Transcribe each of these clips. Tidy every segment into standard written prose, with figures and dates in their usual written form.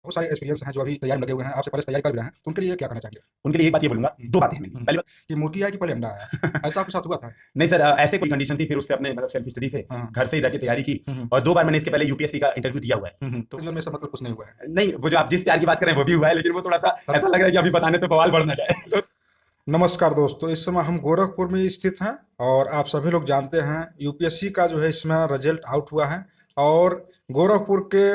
बहुत सारे एक्सपीरियंस हैं जो अभी तैयारी में लगे हुए हैं, आपसे पहले से तैयारी कर भी रहे हैं, तो उनके लिए क्या कहना चाहेंगे? उनके लिए एक बात ये बोलूंगा, दो बातें हैं मेरी। पहली बात, कि मुर्गी आया कि पहले अंडा आया? ऐसा आपके साथ हुआ था? नहीं सर, ऐसे कोई कंडीशन थी, फिर उससे अपने मतलब सेल्फ स्टडी से हाँ। घर से ही रह के तैयारी की। हम्म। और 2 बार मैंने इसके पहले यूपीएससी का इंटरव्यू दिया हुआ है। तो जीवन में सब मतलब कुछ नहीं हुआ है। नहीं, वो जो आप जिस प्यार की बात कर रहे हैं वो भी हुआ है, लेकिन वो थोड़ा सा ऐसा लग रहा है कि अभी बताने पे बवाल बढ़ ना जाए। तो नमस्कार दोस्तों, इस समय हम गोरखपुर में स्थित हैं और आप सभी लोग जानते हैं यूपीएससी का जो है इसमें रिजल्ट आउट हुआ है और गोरखपुर के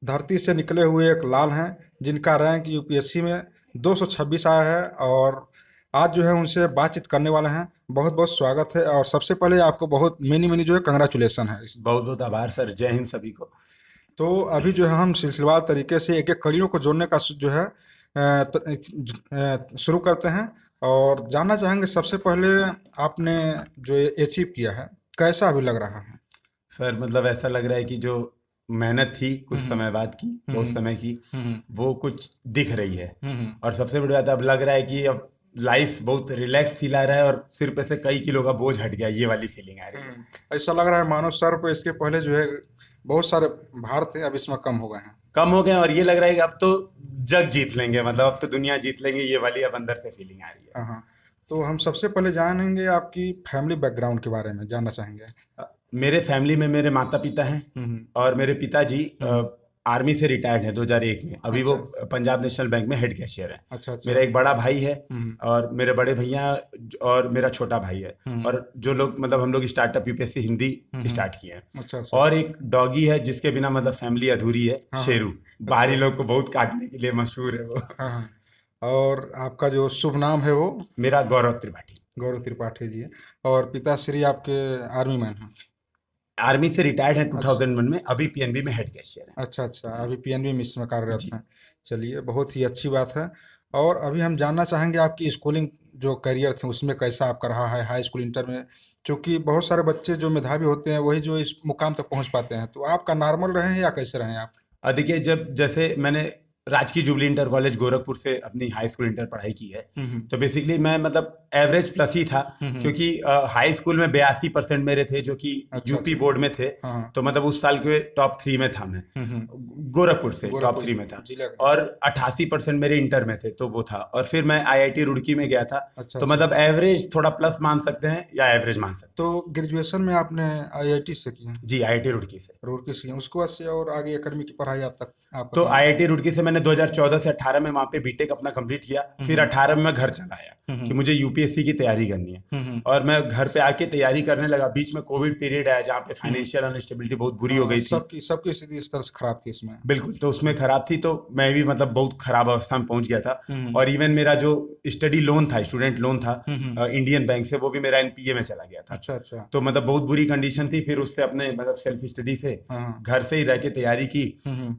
धरती से निकले हुए एक लाल हैं जिनका रैंक यूपीएससी में 226 आया है और आज जो है उनसे बातचीत करने वाले हैं। बहुत बहुत स्वागत है और सबसे पहले आपको बहुत मेनी जो है कंग्रेचुलेसन है। बहुत बहुत आभार सर, जय हिंद सभी को। तो अभी जो है हम सिलसिलेवार तरीके से एक एक कड़ियों को जोड़ने का जो है शुरू करते हैं और जानना चाहेंगे सबसे पहले आपने जो अचीव किया है कैसा अभी लग रहा है? सर मतलब ऐसा लग रहा है कि जो मेहनत थी कुछ समय बाद की, बहुत समय की, वो कुछ दिख रही है। और सबसे बड़ी बात अब लग रहा है कि अब लाइफ बहुत रिलैक्स फील आ रहा है और सिर पे से कई किलो का बोझ हट गया, ये वाली फीलिंग आ रही है। ऐसा लग रहा है मानो सर पे इसके पहले जो है बहुत सारे भार थे, अब इसमें कम हो गए हैं। कम हो गए और ये लग रहा है कि अब तो जग जीत लेंगे, मतलब अब तो दुनिया जीत लेंगे, ये वाली अब अंदर से फीलिंग आ रही है। हाँ। तो हम सबसे पहले जानेंगे आपकी फैमिली बैकग्राउंड के बारे में जानना चाहेंगे। मेरे फैमिली में मेरे माता पिता हैं और मेरे पिताजी आर्मी से रिटायर्ड है 2001 में। अभी वो पंजाब नेशनल बैंक में हेड कैशियर है। अच्छा। मेरा एक बड़ा भाई है और मेरे बड़े भैया और मेरा छोटा भाई है। और जो लोग मतलब हम लोग स्टार्टअप यूपीएससी हिंदी स्टार्ट किए हैं। अच्छा। और एक डॉगी है जिसके बिना मतलब फैमिली अधूरी है, शेरू। बाहरी लोग को बहुत काटने के लिए मशहूर है वो। हाँ। और आपका जो शुभ नाम है वो? मेरा गौरव त्रिपाठी। गौरव त्रिपाठी जी है। और पिताश्री आपके आर्मी मैन हैं? आर्मी से रिटायर्ड है 2001 में, अभी पीएनबी में हेड कैशियर है। अच्छा, अभी पीएनबी में इसमें कार्यरत हैं। चलिए, बहुत ही अच्छी बात है। और अभी हम जानना चाहेंगे आपकी स्कूलिंग जो करियर थे उसमें कैसा आपका रहा है, हाई स्कूल इंटर में? क्योंकि बहुत सारे बच्चे जो मेधावी होते हैं वही जो इस मुकाम तक पहुंच पाते हैं, तो आपका नॉर्मल रहे हैं या कैसे रहे आप? देखिए, जब जैसे मैंने राजकीय जुबली इंटर कॉलेज गोरखपुर से अपनी हाई स्कूल इंटर पढ़ाई की है, तो बेसिकली मैं मतलब एवरेज प्लस ही था। क्योंकि हाई स्कूल में 82% मेरे थे जो कि यूपी बोर्ड में थे। तो मतलब उस साल के टॉप 3 में था मैं। गोरखपुर से टॉप 3 में था। और 88% मेरे इंटर में थे, तो वो था। और फिर मैं आईआईटी रुड़की में गया था। तो मतलब एवरेज थोड़ा प्लस मान सकते हैं या एवरेज मान सकते हैं। तो ग्रेजुएशन में आपने आईआईटी से किया? जी, आईआईटी रुड़की से। रुड़की से उसके बाद से और आगे एकेडमी की पढ़ाई आप तक आप? तो आईआईटी रुड़की से मैंने 2014 से 18 में वहां पे बीटेक अपना कंप्लीट किया। फिर 18 में मैं घर चला आया कि मुझे यूपीएससी की तैयारी करनी है। और मैं घर पे आके तैयारी करने लगा। बीच में कोविड पीरियड आया जहाँ पे फाइनेंशियल अनस्टेबिलिटी बहुत बुरी हो गई थी। सबकी स्थिति इस तरह से खराब थी इसमें। बिल्कुल, तो उसमें खराब थी, तो मैं भी मतलब बहुत खराब अवस्था में पहुंच गया था। और इवन मेरा जो स्टडी लोन था, स्टूडेंट लोन था इंडियन बैंक से, वो भी मेरा एनपीए में चला गया था। अच्छा। तो मतलब बहुत बुरी कंडीशन थी। फिर उससे अपने मतलब सेल्फ स्टडी से घर से ही रह के तैयारी की।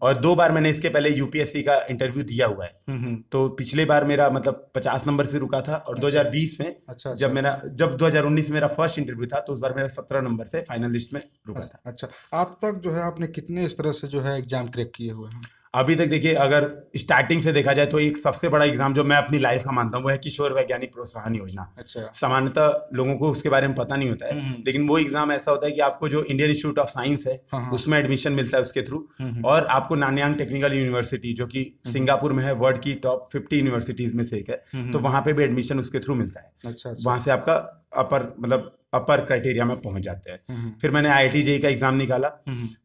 और 2 बार मैंने इसके पहले यूपीएससी का इंटरव्यू दिया हुआ है। तो पिछले बार मेरा मतलब 50 नंबर से रुका था और 2020 में जब 2019 में मेरा फर्स्ट इंटरव्यू था तो उस बार मेरा 17 नंबर से फाइनल लिस्ट में रुका था। अच्छा, आप तक जो है आपने कितने इस तरह से जो है एग्जाम क्रैक किए हुए हैं? अभी तक देखिए, अगर स्टार्टिंग से देखा जाए तो एक सबसे बड़ा एग्जाम जो मैं अपनी लाइफ का मानता हूँ वो है किशोर वैज्ञानिक प्रोत्साहन योजना। अच्छा। सामान्यतः लोगों को उसके बारे में पता नहीं होता है, लेकिन वो एग्जाम ऐसा होता है कि आपको जो इंडियन इंस्टीट्यूट ऑफ साइंस है उसमें एडमिशन मिलता है उसके थ्रू। और आपको नानयांग टेक्निकल यूनिवर्सिटी जो कि सिंगापुर में है, वर्ल्ड की टॉप 50 यूनिवर्सिटीज में से एक है, तो वहां पे भी एडमिशन उसके थ्रू मिलता है। अच्छा। वहां से आपका अपर क्राइटेरिया में पहुंच जाते हैं। फिर मैंने आईआईटी जेईई का एग्जाम निकाला।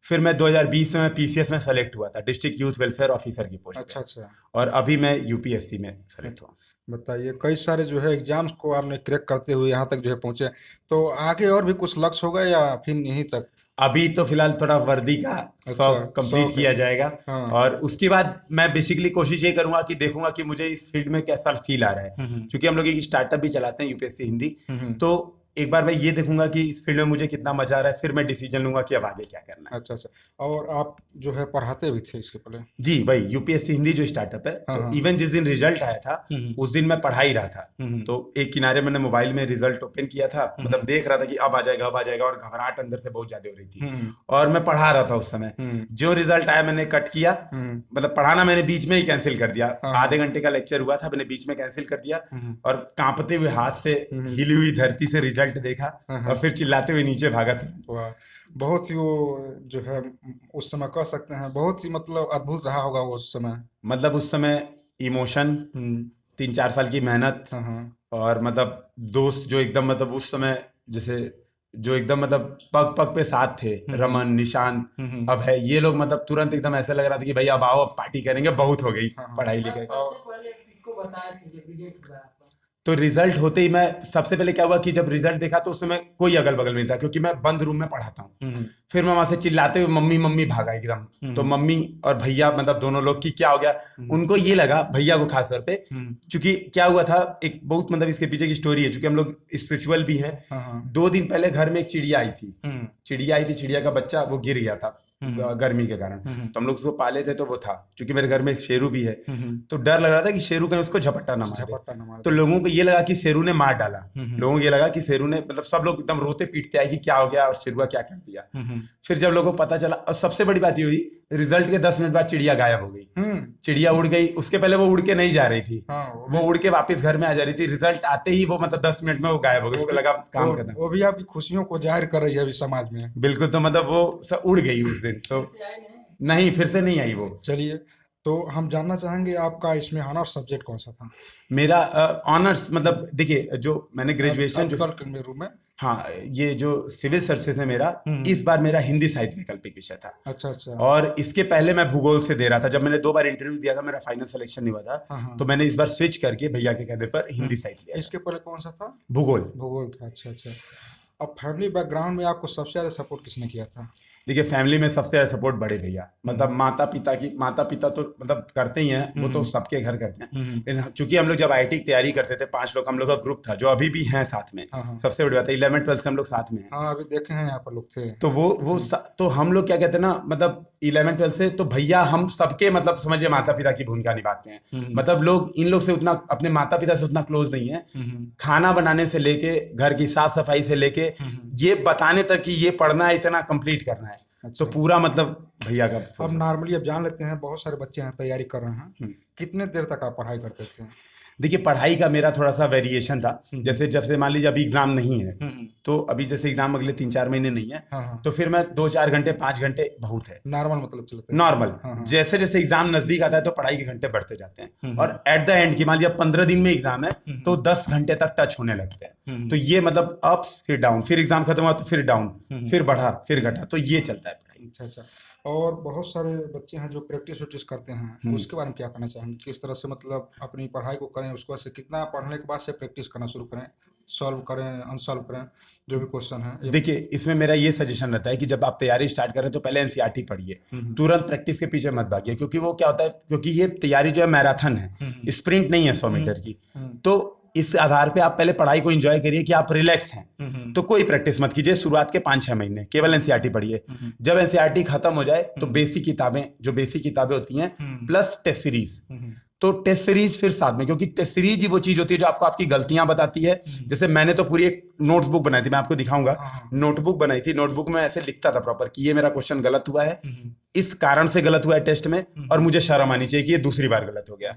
फिर मैं 2020 में पीसीएस में सेलेक्ट हुआ था, डिस्ट्रिक्ट यूथ वेलफेयर ऑफिसर की पोस्ट। अच्छा। और अभी मैं यूपीएससी में सेलेक्ट हुआ। बताइए, कई सारे जो है एग्जाम्स को आपने क्रैक करते हुए यहाँ तक जो है पहुंचे, तो आगे और भी कुछ लक्ष्य होगा या फिर यहीं तक? अभी तो फिलहाल थोड़ा वर्दी का शौक कंप्लीट किया जाएगा। और उसके बाद मैं बेसिकली कोशिश ये करूंगा कि देखूंगा कि मुझे इस फील्ड में कैसा फील आ रहा है। क्योंकि हम लोग एक स्टार्टअप भी चलाते हैं यूपीएससी हिंदी, तो एक बार मैं ये देखूंगा कि इस फील्ड में मुझे कितना मजा आ रहा है, फिर मैं डिसीजन लूंगा कि अब आगे क्या करना है। अच्छा। और आप जो है पढ़ाते भी थे इसके पहले? जी भाई, यूपीएससी हिंदी जो स्टार्टअप है, तो इवन जिस दिन रिजल्ट आया था उस दिन मैं पढ़ा ही रहा था। तो एक किनारे मैंने मोबाइल में रिजल्ट ओपन किया था, मतलब देख रहा था कि अब आ जाएगा अब आ जाएगा, और घबराहट अंदर से बहुत ज्यादा हो रही थी। और मैं पढ़ा रहा था उस समय। जो रिजल्ट आया मैंने कट किया, मतलब पढ़ाना मैंने बीच में ही कैंसिल कर दिया। आधे घंटे का लेक्चर हुआ था, मैंने बीच में कैंसिल कर दिया। और कांपते हुए हाथ से हिली हुई धरती से रिजल्ट रिजल्ट देखा हाँ, और फिर चिल्लाते हुए नीचे भागा था। वाह, बहुत ही वो जो है उस समय कह सकते हैं बहुत ही मतलब अद्भुत रहा होगा वो उस समय। मतलब उस समय इमोशन, हम्म। 3-4 साल की मेहनत, हाँ हाँ। और मतलब दोस्त जो एकदम मतलब उस समय जैसे जो एकदम मतलब पग पग पे साथ थे, रमन, निशांत, हम्म। अब है ये लोग, मतलब तुरंत एकदम ऐसा लग रहा था कि भाई अब आओ, अब पार्टी करेंगे, बहुत हो गई हाँ हाँ। पढ़ाई आप लिखाई। सबसे पहले किसको बताए थे जब रिजेक्ट हुआ आपका? तो रिजल्ट होते ही मैं सबसे पहले क्या हुआ कि जब रिजल्ट देखा तो उस समय कोई अगल बगल में नहीं था, क्योंकि मैं बंद रूम में पढ़ाता हूँ। हम्म। फिर मैं वहां से चिल्लाते हुए मम्मी मम्मी भागा एकदम। तो मम्मी और भैया मतलब दोनों लोग की क्या हो गया, उनको ये लगा, भैया को खास तौर पे, क्योंकि क्या हुआ था, एक बहुत मतलब इसके पीछे की स्टोरी है, क्योंकि हम लोग स्पिरिचुअल भी हैं। हाँ हाँ। 2 दिन पहले घर में एक चिड़िया आई थी। हम्म। चिड़िया का बच्चा वो गिर गया था गर्मी के कारण। तो हम लोग उसको पाले थे, तो वो था, क्योंकि मेरे घर में शेरू भी है, तो डर लग रहा था कि शेरू कहीं उसको झपट्टा ना मार दे। झपट्टा न मार तो दे। लोगों को ये लगा कि शेरू ने मार डाला। लोगों को ये लगा कि शेरू ने, मतलब सब लोग एकदम रोते पीटते आए कि क्या हो गया और शेरुआ क्या कर दिया। फिर जब लोगों को पता चला, और सबसे बड़ी बात ये हुई, रिजल्ट के 10 मिनट बाद चिड़िया गायब हो गई। चिड़िया उड़ गई, उसके पहले वो उड़ के नहीं जा रही थी, हाँ, वो उड़ के वापस घर में आ जा रही थी। रिजल्ट आते ही वो मतलब 10 मिनट में वो गायब हो गई, उसको लगा काम खत्म। वो भी आपकी खुशियों को जाहिर कर रही है अभी समाज में। बिल्कुल, तो मतलब वो सब उड़ गई उस दिन तो। से आए नहीं? नहीं, फिर से नहीं आई वो। चलिए, तो हम जानना चाहेंगे आपका इसमें ऑनर सब्जेक्ट कौन सा था? मेरा ऑनर्स, मतलब देखिए, जो मैंने ग्रेजुएशन जो, कल के रूम में। हाँ, ये जो सिविल सर्विसेज है मेरा, इस बार मेरा हिंदी साहित्य वैकल्पिक विषय था। अच्छा अच्छा। और इसके पहले मैं भूगोल से दे रहा था। जब मैंने 2 बार इंटरव्यू दिया था, मेरा फाइनल सिलेक्शन नहीं हुआ था, हाँ। तो मैंने इस बार स्विच करके भैया के कहने पर हिंदी साहित्य लिया। इसके पहले कौन सा था? भूगोल। भूगोल था। अच्छा अच्छा। अब फैमिली बैकग्राउंड में आपको सबसे ज्यादा सपोर्ट किसने किया था? देखिए, फैमिली में सबसे ज्यादा सपोर्ट बड़े भैया, मतलब माता पिता तो मतलब करते ही हैं, वो तो सबके घर करते हैं। लेकिन चूंकि हम लोग जब आईटी की तैयारी करते थे, 5 लोग हम लोग का ग्रुप था, जो अभी भी हैं साथ में। हाँ हाँ। सबसे बड़ी बात है, 11th 12th से हम लोग साथ में हैं। हाँ, अभी देखे हैं यहाँ पर लोग थे। तो तो हम लोग क्या कहते हैं ना, मतलब 11th 12th से तो भैया हम सबके मतलब समझिए माता पिता की भूमिका निभाते हैं। मतलब लोग इन लोग से उतना, अपने माता पिता से उतना क्लोज नहीं है। खाना बनाने से लेके, घर की साफ सफाई से लेके, ये बताने तक कि ये पढ़ना है, इतना कंप्लीट करना है, अच्छा। तो पूरा मतलब भैया का। अब नॉर्मली अब जान लेते हैं, बहुत सारे बच्चे हैं तैयारी कर रहे हैं, कितने देर तक आप पढ़ाई करते थे? देखिए, पढ़ाई का मेरा थोड़ा सा वेरिएशन था। जैसे जब से मान लीजिए अभी एग्जाम नहीं है, तो अभी जैसे एग्जाम अगले 3-4 महीने नहीं है, हाँ। तो फिर मैं 2-4 घंटे 5 घंटे बहुत है, नॉर्मल मतलब चलते हैं। नॉर्मल। हाँ। जैसे जैसे एग्जाम नजदीक आता है तो पढ़ाई के घंटे बढ़ते जाते हैं, और एट द एंड की मान लीजिए 15 दिन में एग्जाम है, तो 10 घंटे तक टच होने लगते हैं। तो ये मतलब अप्स फिर डाउन, फिर एग्जाम खत्म हुआ तो फिर डाउन, फिर बढ़ा फिर घटा, तो ये चलता है पढ़ाई। अच्छा अच्छा। और बहुत सारे बच्चे हैं जो प्रैक्टिस वैक्टिस करते हैं, उसके बारे में क्या कहना चाहेंगे? किस तरह से मतलब अपनी पढ़ाई को करें, उसके बाद से कितना पढ़ने के बाद से प्रैक्टिस करना शुरू करें, सॉल्व करें, अनसॉल्व करें, जो भी क्वेश्चन है? देखिए, इसमें मेरा ये सजेशन रहता है कि जब आप तैयारी स्टार्ट करें तो पहले एनसीईआरटी पढ़िए, तुरंत प्रैक्टिस के पीछे मत भागिए, क्योंकि वो क्या होता है, क्योंकि ये तैयारी जो है मैराथन है, स्प्रिंट नहीं है 100 मीटर की। तो इस आधार पे आप पहले पढ़ाई को एंजॉय करिए कि आप रिलैक्स हैं, तो कोई प्रैक्टिस मत कीजिए शुरुआत के 5-6 महीने, केवल एनसीईआरटी पढ़िए। जब एनसीईआरटी खत्म हो जाए तो बेसिक किताबें होती हैं, प्लस टेस्ट सीरीज। तो टेस्ट सीरीज फिर साथ में, क्योंकि टेस्ट सीरीज ही वो चीज होती है जो आपको आपकी गलतियां बताती है। जैसे मैंने तो पूरी एक नोट्स बुक बनाई थी, मैं आपको दिखाऊंगा। नोटबुक बनाई थी, नोटबुक में ऐसे लिखता था प्रॉपर कि ये मेरा क्वेश्चन गलत हुआ है, इस कारण से गलत हुआ है टेस्ट में, और मुझे शर्म आनी चाहिए कि ये दूसरी बार गलत हो गया।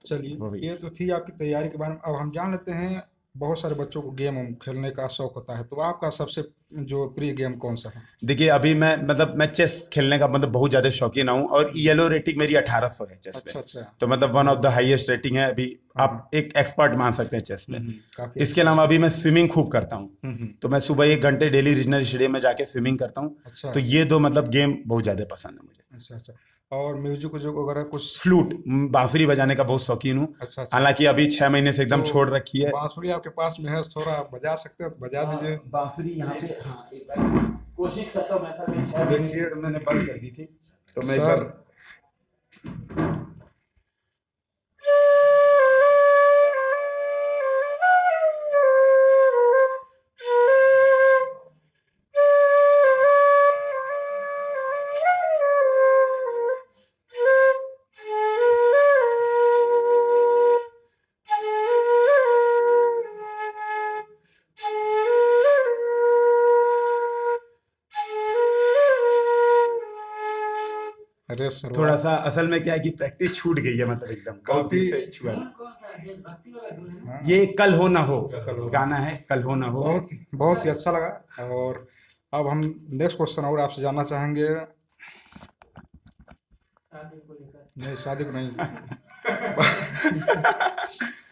चलिए, ये तो थी आपकी तैयारी के बारे में। अब हम जान लेते हैं, बहुत सारे बच्चों को गेम खेलने का शौक होता है, तो आपका सबसे जो प्रिय गेम कौन सा है? देखिए, अभी मैं चेस खेलने का मतलब बहुत ज्यादा शौकीन हूँ, और ईएलओ रेटिंग मेरी 1800 है चेस पे। अच्छा। तो मतलब one of the highest rating है अभी, आप एक एक्सपर्ट मान सकते हैं चेस में। काफी। इसके अलावा अभी मैं स्विमिंग खूब करता हूँ, तो मैं सुबह 1 घंटे डेली रीजनल स्टेडियम में जाके स्विमिंग करता हूँ। अच्छा। तो ये 2 मतलब गेम बहुत ज्यादा पसंद है मुझे। अच्छा। और म्यूजिक जो वगैरह कुछ? फ्लूट, बांसुरी बजाने का बहुत शौकीन हूँ। अच्छा। हालांकि अभी 6 महीने से एकदम तो छोड़ रखी है। बांसुरी आपके पास में है, थोड़ा बजा सकते हो तो बजा दीजिए। बांसुरी यहाँ पे, हाँ, एक बार कोशिश करता हूँ। मैं असल में 6 महीने से मैंने बंद कर दी थी, तो मैं एक बार। रेस सर थोड़ा सा असल में क्या है कि प्रैक्टिस छूट गई है, मतलब एकदम बहुत दिन से छुआ धुन नहीं। कौन सा है? देशभक्ति वाला धुन है ना? हाँ, ये कल हो ना हो कल हो। गाना है, कल हो ना हो। बहुत ही अच्छा लगा। और अब हम नेक्स्ट क्वेश्चन और आपसे जानना चाहेंगे। शादी को लेकर। नहीं, शादी को नहीं।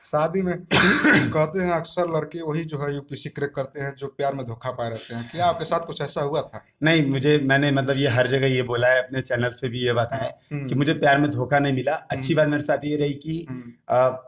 शादी में कहते हैं अक्सर लड़के वही जो है यूपीएससी क्रैक करते हैं जो प्यार में धोखा पाए रहते हैं। क्या आपके साथ कुछ ऐसा हुआ था? नहीं, मैंने मतलब ये हर जगह ये बोला है, अपने चैनल्स पे भी ये बताया है कि मुझे प्यार में धोखा नहीं मिला। अच्छी बात मेरे साथ ये रही कि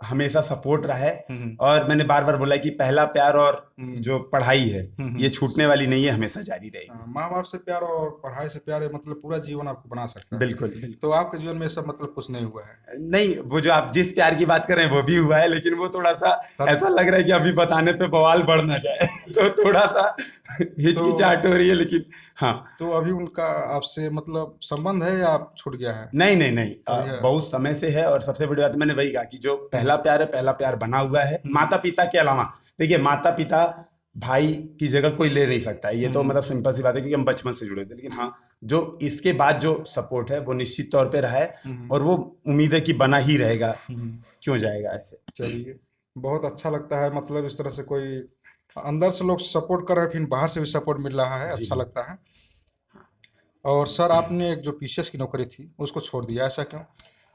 हमेशा सपोर्ट रहा है, और मैंने बार बार बोला है कि पहला प्यार और जो पढ़ाई है ये छूटने वाली नहीं है, हमेशा जारी रहेगी। माँ बाप से प्यार और पढ़ाई से प्यार मतलब पूरा जीवन आपको बना सकता है। बिल्कुल बिल्कुल। तो आपके जीवन में सब मतलब कुछ नहीं हुआ है? नहीं, वो जो आप जिस प्यार की बात कर रहे हैं वो भी हुआ है, लेकिन वो थोड़ा सा ऐसा लग रहा है कि अभी बताने पे बवाल बढ़ ना जाए तो थोड़ा सा हिचकिचाहट हो रही है, लेकिन हाँ। तो अभी उनका आपसे मतलब संबंध है या आप छूट गया है? नहीं नहीं नहीं, बढ़िया। बहुत समय से है। और सबसे बड़ी बात मैंने वही कहा कि जो पहला प्यार है, पहला प्यार बना हुआ है। माता पिता के अलावा देखिए, माता पिता भाई की जगह कोई ले नहीं सकता है, ये तो मतलब सिंपल सी बात है, क्योंकि हम बचपन से जुड़े थे। लेकिन हाँ, जो इसके बाद जो सपोर्ट है वो निश्चित तौर पे रहा है, और वो उम्मीद है कि बना ही रहेगा, क्यों जाएगा ऐसे। चलिए, बहुत अच्छा लगता है। मतलब इस तरह से कोई अंदर से लोग सपोर्ट कर रहे हैं, फिर बाहर से भी सपोर्ट मिल रहा है, अच्छा लगता है। और सर, आपने एक जो पीसीएस की नौकरी थी उसको छोड़ दिया, ऐसा क्यों?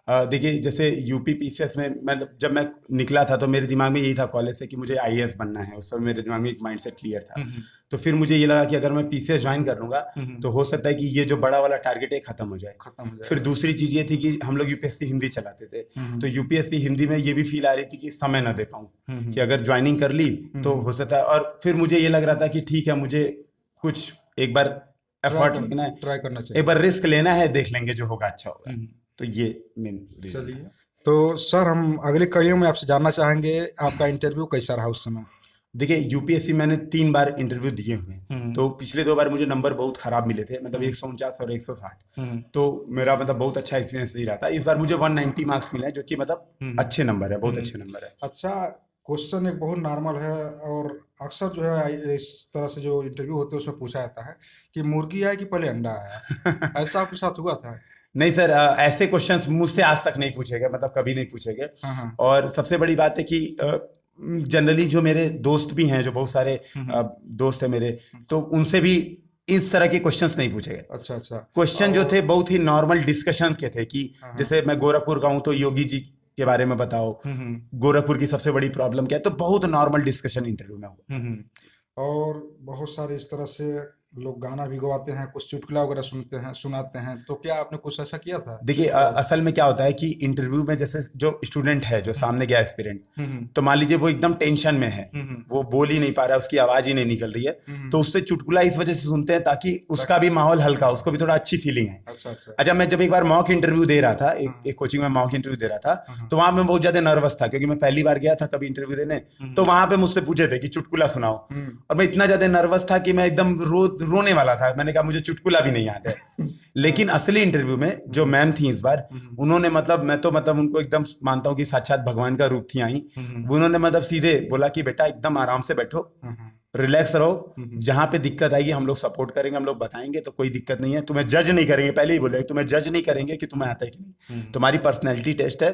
देखिए, जैसे यूपी पीसीएस में मतलब जब मैं निकला था तो मेरे दिमाग में यही था कॉलेज से कि मुझे आईएएस बनना है। उस समय मेरे दिमाग में एक माइंडसेट क्लियर था। तो फिर मुझे ये लगा कि अगर मैं पीसीएस ज्वाइन कर लूंगा तो हो सकता है कि ये जो बड़ा वाला टारगेट है खत्म हो जाए। फिर दूसरी चीज ये थी कि हम लोग यूपीएससी हिंदी चलाते थे, तो यूपीएससी हिंदी में ये भी फील आ रही थी कि समय ना दे पाऊँ, कि अगर ज्वाइनिंग कर ली तो हो सकता है। और फिर मुझे ये लग रहा था कि ठीक है, मुझे कुछ एक बार एफर्ट लेना है, ट्राई करना चाहिए, एक बार रिस्क लेना है, देख लेंगे जो होगा अच्छा होगा। तो ये मेन रीजन। चलिए, तो सर हम अगली कड़ियों में आपसे जानना चाहेंगे आपका इंटरव्यू कैसा रहा उस समय? देखिए, यूपीएससी मैंने 3 बार इंटरव्यू दिए हुए हैं। तो पिछले 2 बार मुझे नंबर बहुत खराब मिले थे, मतलब 149 और 160। तो मेरा मतलब बहुत अच्छा एक्सपीरियंस नहीं रहा था। इस बार मुझे 190 मार्क्स मिले हैं, जो कि मतलब अच्छे नंबर है, बहुत अच्छे नंबर है। अच्छा, क्वेश्चन एक बहुत नॉर्मल है और अक्सर जो है इस तरह से जो इंटरव्यू होते हैं उसमें पूछा जाता है कि मुर्गी आया कि पहले अंडा आया। ऐसा आपके साथ हुआ था? नहीं सर, ऐसे क्वेश्चंस मुझसे आज तक नहीं पूछे गए, मतलब कभी नहीं पूछे गए। और सबसे बड़ी बात है कि जनरली जो मेरे दोस्त भी हैं, जो बहुत सारे दोस्त हैं मेरे, तो उनसे भी इस तरह के क्वेश्चंस नहीं पूछे गए। अच्छा अच्छा। क्वेश्चन जो थे बहुत ही नॉर्मल डिस्कशन के थे कि जैसे मैं गोरखपुर का हूं तो योगी जी के बारे में बताओ, गोरखपुर की सबसे बड़ी प्रॉब्लम क्या है। तो बहुत नॉर्मल डिस्कशन इंटरव्यू में हुआ। और बहुत सारे इस तरह से लोग गाना भी गवाते हैं, कुछ चुटकुला वगैरह सुनाते हैं, तो क्या आपने कुछ ऐसा किया था? देखिए, असल में क्या होता है कि इंटरव्यू में जैसे जो स्टूडेंट है, जो सामने गया एस्पिरेंट, तो मान लीजिए वो एकदम टेंशन में है, वो बोल ही नहीं पा रहा है, उसकी आवाज ही नहीं निकल रही है, तो उससे चुटकुला इस वजह से सुनते हैं ताकि उसका भी माहौल हल्का, उसको भी थोड़ा अच्छी फीलिंग है। अच्छा, मैं जब एक बार मॉक इंटरव्यू दे रहा था, एक कोचिंग में मॉक इंटरव्यू दे रहा था, तो वहां मैं बहुत ज्यादा नर्वस था, क्योंकि मैं पहली बार गया था कभी इंटरव्यू देने। तो वहां पे मुझसे पूछे थे कि चुटकुला सुनाओ, और मैं इतना ज्यादा नर्वस था कि मैं एकदम रोने वाला था। मैंने कहा मुझे चुटकुला भी नहीं आता है। लेकिन असली इंटरव्यू में जो मैम थी इस बार, उन्होंने मतलब मैं तो मतलब उनको एकदम मानता हूँ कि साक्षात भगवान का रूप थी आई। उन्होंने मतलब सीधे बोला कि बेटा एकदम आराम से बैठो, रिलैक्स रहो, जहां पे दिक्कत आएगी हम लोग सपोर्ट करेंगे, हम लोग बताएंगे, तो कोई दिक्कत नहीं है। तुम्हें जज नहीं करेंगे, पहले ही बोले तुम्हें जज नहीं करेंगे कि तुम्हें आता है कि नहीं, तुम्हारी पर्सनैलिटी टेस्ट है,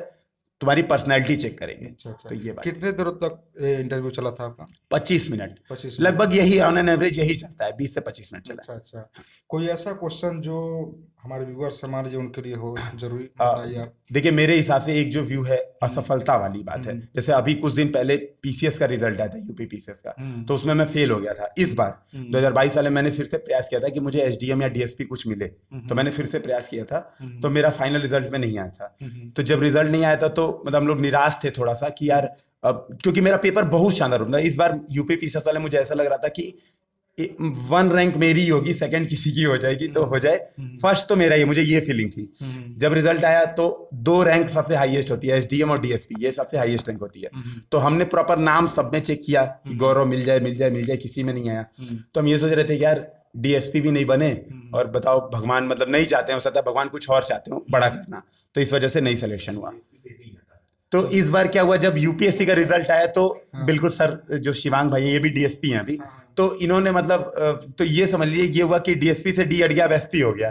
तुम्हारी पर्सनैलिटी चेक करेंगे। अच्छा। तो ये बात। कितने देर तक इंटरव्यू चला था आपका? 25 मिनट 25 लगभग, यही ऑन एन एवरेज यही चलता है, 20 से 25 मिनट चला। अच्छा। कोई ऐसा क्वेश्चन जो हमारे व्यूअर्स मान लीजिए उनके लिए हो जरूरी, बताइए आप। देखिए, मेरे हिसाब से एक जो व्यू है असफलता वाली बात है। जैसे अभी कुछ दिन पहले पीसीएस का रिजल्ट आया था, यूपी पीसीएस का, तो उसमें मैं फेल हो गया था। इस बार 2022 वाले मैंने फिर से प्रयास किया था कि मुझे एसडीएम या डीएसपी कुछ मिले, तो मैंने फिर से प्रयास किया था, तो मेरा फाइनल रिजल्ट में नहीं आया था। तो जब रिजल्ट नहीं आया था तो मतलब हम लोग निराश थे थोड़ा सा कि यार, अब क्योंकि मेरा पेपर बहुत शानदार होता है इस बार यूपी पीसीएस वाले, मुझे ऐसा लग रहा था कि 1 रैंक मेरी होगी, सेकंड किसी की हो जाएगी तो हो जाए, फर्स्ट तो मेरा ही, मुझे ये फीलिंग थी। जब रिजल्ट आया तो 2 रैंक सबसे हाईएस्ट होती है, एसडीएम और डीएसपी, ये सबसे हाईएस्ट रैंक होती है। तो हमने प्रॉपर नाम सब में चेक किया कि गौरव मिल जाए, किसी में नहीं आया। तो हम ये सोच रहे थे कि यार डीएसपी भी नहीं बने, और बताओ भगवान मतलब नहीं चाहते हो सकता है भगवान कुछ और चाहते हो बड़ा करना, तो इस वजह से नहीं सिलेक्शन हुआ। तो इस बार क्या हुआ, जब यूपीएससी का रिजल्ट आया तो हाँ। बिल्कुल सर, जो शिवांग भाई है ये भी डीएसपी हैं अभी, हाँ। तो इन्होंने मतलब तो ये समझ लीजिए ये हुआ कि डीएसपी से डी अट गया, अब एसपी हो गया।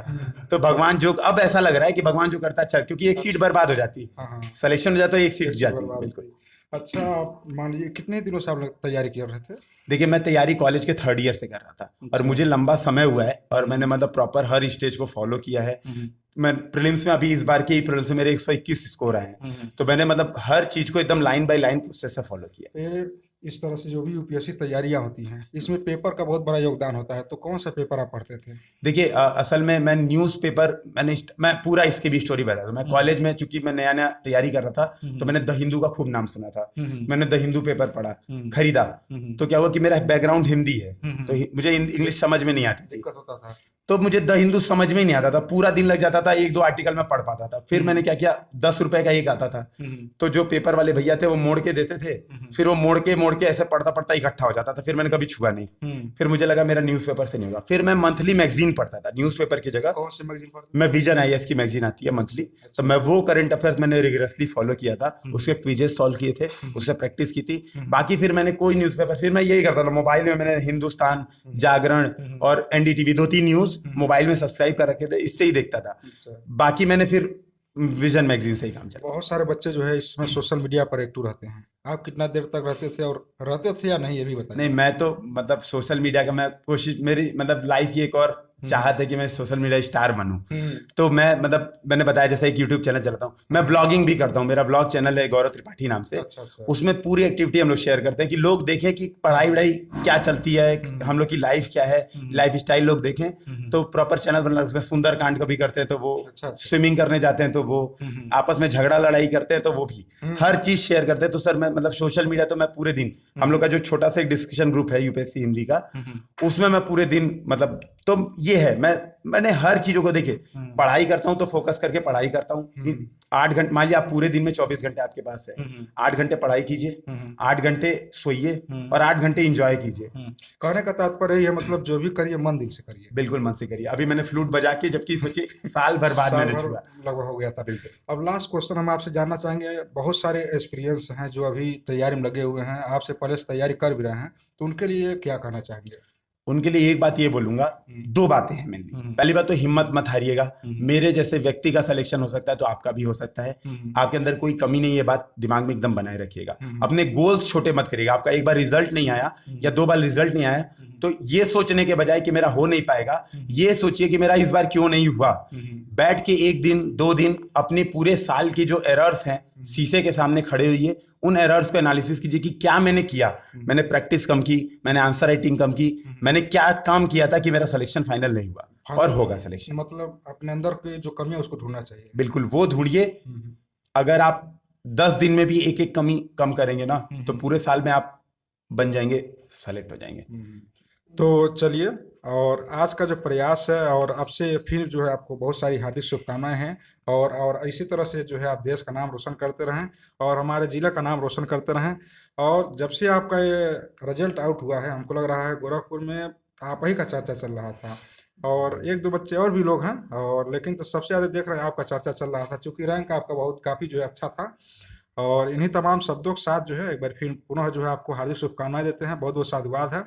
तो भगवान जो, अब ऐसा लग रहा है कि भगवान जो करता है अच्छा, क्योंकि एक सीट बर्बाद हो जाती, हाँ हाँ सिलेक्शन हो जाता है, एक सीट एक से जाती, बर्बाद बिल्कुल। होती। अच्छा, आप मान लीजिए कितने दिनों से आप लोग तैयारी कर रहे थे? देखिए मैं तैयारी कॉलेज के 3rd ईयर से कर रहा था, और अच्छा। मुझे लंबा समय हुआ है, और मैंने मतलब प्रॉपर हर स्टेज को फॉलो किया है। मैं प्रीलिम्स में, अभी इस बार के प्रीलिम्स में मेरे 121 स्कोर आए हैं, तो मैंने मतलब हर चीज को एकदम लाइन बाय लाइन प्रोसेस से फॉलो किया। ये इस तरह से जो भी यूपीएससी तैयारियां होती हैं, इसमें पेपर का बहुत बड़ा योगदान होता है, तो कौन सा पेपर आप पढ़ते थे? देखिए असल में मैं न्यूज़पेपर, मैं पूरा इसकी भी स्टोरी बता दूं। मैं कॉलेज में, चूंकि मैं नया नया तैयारी कर रहा था, तो मैंने द हिंदू का खूब नाम सुना था। मैंने द हिंदू पेपर पढ़ा, खरीदा। तो क्या हुआ कि मेरा बैकग्राउंड हिंदी है, तो मुझे इंग्लिश समझ में नहीं आती थी, दिक्कत होता था। तो मुझे द हिंदू समझ में ही नहीं आता था, पूरा दिन लग जाता था, 1-2 आर्टिकल में पढ़ पाता था। फिर मैंने क्या किया, 10 रुपए का एक आता था, तो जो पेपर वाले भैया थे वो मोड़ के देते थे, फिर वो मोड़ के ऐसे पढ़ता पढ़ता इकट्ठा हो जाता था, फिर मैंने कभी छुआ नहीं। फिर मुझे लगा मेरा न्यूज़पेपर से नहीं होगा, फिर मैं मंथली मैगजीन पढ़ता था, न्यूज़पेपर की जगह। कौन सी मैगजीन पढ़ते मैं विजन आईएएस की मैगजीन आती है मंथली, तो मैं वो करंट अफेयर्स मैंने रिगरसली फॉलो किया था, उसके क्विजेस सॉल्व किए थे, उससे प्रैक्टिस की थी। बाकी फिर मैंने कोई न्यूज़पेपर, फिर मैं यही करता था, मोबाइल में मैंने हिंदुस्तान, जागरण और एनडीटीवी 2-3 न्यूज़ मोबाइल में सब्सक्राइब कर रखे थे, इससे ही देखता था। अच्छा। बाकी मैंने फिर विजन मैगजीन से ही काम चला। बहुत सारे बच्चे जो है इसमें सोशल मीडिया पर एक्टिव रहते हैं, आप कितना देर तक रहते थे, और रहते थे या नहीं, ये भी बताइए। नहीं, मैं तो मतलब सोशल मीडिया का, मैं कोशिश, मेरी मतलब लाइफ की एक और चाहत है कि मैं सोशल मीडिया स्टार बनूं। तो मैं मतलब, मैंने बताया जैसे एक यूट्यूब चैनल चलाता हूं, मैं ब्लॉगिंग भी करता हूं, मेरा ब्लॉग चैनल है गौरव त्रिपाठी नाम से। अच्छा अच्छा। उसमें पूरी एक्टिविटी हम लोग शेयर करते हैं कि लोग देखें कि पढ़ाई वढ़ाई क्या चलती है, हम लोग की लाइफ क्या है, लाइफ स्टाइल लोग देखें। तो प्रॉपर चैनल बना, उसमें सुंदरकांड कभी करते हैं तो वो, अच्छा। स्विमिंग करने जाते हैं तो वो, आपस में झगड़ा लड़ाई करते हैं तो वो भी, हर चीज शेयर करते हैं। तो सर मैं मतलब सोशल मीडिया तो मैं पूरे दिन, हम लोग का जो छोटा सा एक डिस्कशन ग्रुप है यूपीएससी हिंदी का, उसमें मैं पूरे दिन मतलब, तो ये है, मैंने हर चीजों को देखे, पढ़ाई करता हूँ तो फोकस करके पढ़ाई करता हूँ। 8 घंटे, मान लिया आप पूरे दिन में 24 घंटे आपके पास है, 8 घंटे पढ़ाई कीजिए, 8 घंटे सोइए, और 8 घंटे इंजॉय कीजिए। कहने का तात्पर्य यही है, मतलब जो भी करिए मन दिल से करिए। बिल्कुल मन से करिए। अभी मैंने फ्लूट बजा के, जबकि सोचिए साल भर बाद साल मैंने भर छुआ। लगभग हो गया था। बिल्कुल। अब लास्ट क्वेश्चन हम आपसे जानना चाहेंगे, बहुत सारे एक्सपीरियंस हैं जो अभी तैयारी में लगे हुए हैं, आपसे पहले से तैयारी कर भी रहे हैं, तो उनके लिए क्या कहना चाहेंगे? उनके लिए एक बात ये बोलूंगा, 2 बातें हैं मेनली। पहली बात तो हिम्मत मत हारिएगा, मेरे जैसे व्यक्ति का सिलेक्शन हो सकता है तो आपका भी हो सकता है। आपके अंदर कोई कमी नहीं है, बात दिमाग में एकदम बनाए रखिएगा। अपने गोल्स छोटे मत करिएगा। आपका एक बार रिजल्ट नहीं आया या 2 बार रिजल्ट नहीं आया, तो ये सोचने के बजाय कि मेरा हो नहीं पाएगा, ये सोचिए कि मेरा इस बार क्यों नहीं हुआ। बैठ के 1 दिन 2 दिन अपने पूरे साल की जो एरर्स हैं, शीशे के सामने खड़े होइए, उन एरर्स को एनालिसिस कीजिए कि क्या मैंने किया। मैंने प्रैक्टिस कम की, मैंने आंसर राइटिंग कम की, मैंने क्या काम किया था कि मेरा सिलेक्शन फाइनल नहीं हुआ, और होगा सिलेक्शन। मतलब अपने अंदर की जो कमी है उसको ढूंढना चाहिए। बिल्कुल, वो ढूंढिए। अगर आप 10 दिन में भी एक एक कमी कम करेंगे ना, तो पूरे साल में आप बन जाएंगे, सेलेक्ट हो जाएंगे। तो चलिए, और आज का जो प्रयास है, और आपसे फिर जो है आपको बहुत सारी हार्दिक शुभकामनाएं हैं, और इसी तरह से जो है आप देश का नाम रोशन करते रहें, और हमारे ज़िले का नाम रोशन करते रहें। और जब से आपका ये रिजल्ट आउट हुआ है, हमको लग रहा है गोरखपुर में आप ही का चर्चा चल रहा था, और 1-2 बच्चे और भी लोग हैं, और लेकिन तो सबसे ज़्यादा देख रहे हैं आपका चर्चा चल रहा था, चूँकि रैंक आपका काफ़ी जो है अच्छा था। और इन्हीं तमाम शब्दों के साथ जो है एक बार फिर पुनः जो है आपको हार्दिक शुभकामनाएं देते हैं, बहुत बहुत साधुवाद है।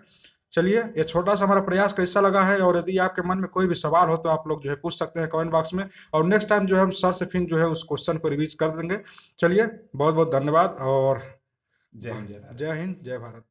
चलिए, ये छोटा सा हमारा प्रयास कैसा लगा है, और यदि आपके मन में कोई भी सवाल हो तो आप लोग जो है पूछ सकते हैं कमेंट बॉक्स में, और नेक्स्ट टाइम जो है हम सर से फिर जो है उस क्वेश्चन को रिवीज कर देंगे। चलिए, बहुत बहुत धन्यवाद, और जय हिंद, जय भारत। जय हिंद, जय भारत।